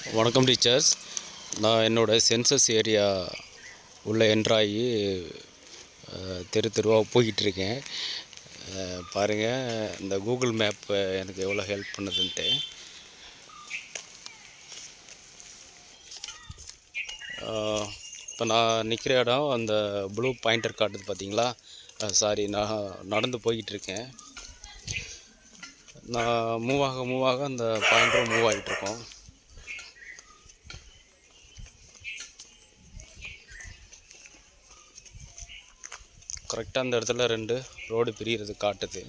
வணக்கம் டீச்சர்ஸ். நான் என்னோடய சென்சஸ் ஏரியா உள்ள என்ட்ராகி தெரு தெருவாக போய்கிட்டுருக்கேன். பாருங்கள், இந்த கூகுள் மேப் எனக்கு எவ்வளோ ஹெல்ப் பண்ணுதுன்ட்டு. இப்போ நான் நிற்கிற இடம் அந்த ப்ளூ பாயிண்டர் காட்டுது பார்த்தீங்களா? சாரி, நான் நடந்து போய்கிட்டுருக்கேன். நான் மூவ் ஆக அந்த பாயிண்டரும் மூவ் ஆகிட்டுருக்கோம். கரெக்டாக அந்த இடத்துல 2 ரோடு பிரிகிறது காட்டுது.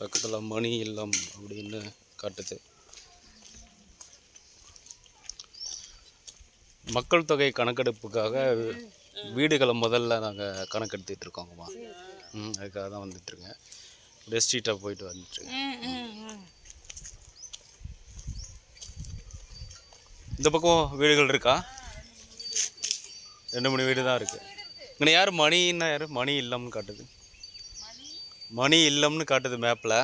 பக்கத்தில் மணி இல்லம் அப்படின்னு காட்டுது. மக்கள் தொகை கணக்கெடுப்புக்காக வீடுகளை முதல்ல நாங்கள் கணக்கெடுத்துட்டு இருக்கோங்கம்மா. அதுக்காக தான் வந்துட்டுருக்கேன். அப்படியே ஸ்ட்ரீட்டாக போயிட்டு வந்துட்டுருக்கேன். இந்த பக்கம் வீடுகள் இருக்கா? 2-3 வீடு தான் இருக்குது. இங்கே யார் மணின்னா யார்? மணி இல்லம்னு காட்டுது. மணி இல்லம்னு காட்டுது மேப்பில்.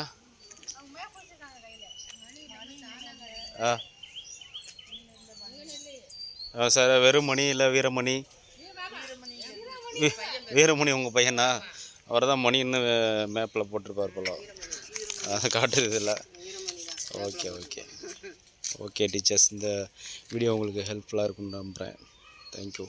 சார், வெறும் மணி இல்லை வீரமணி? வீரமணி உங்கள் பையனா? அவர் தான் மணின்னு மேப்பில் போட்டிருப்பார் போல. காட்டுது இதில். ஓகே ஓகே ஓகே டீச்சர்ஸ், இந்த வீடியோ உங்களுக்கு ஹெல்ப்ஃபுல்லாக இருக்குன்னு நம்புகிறேன். தேங்க்யூ.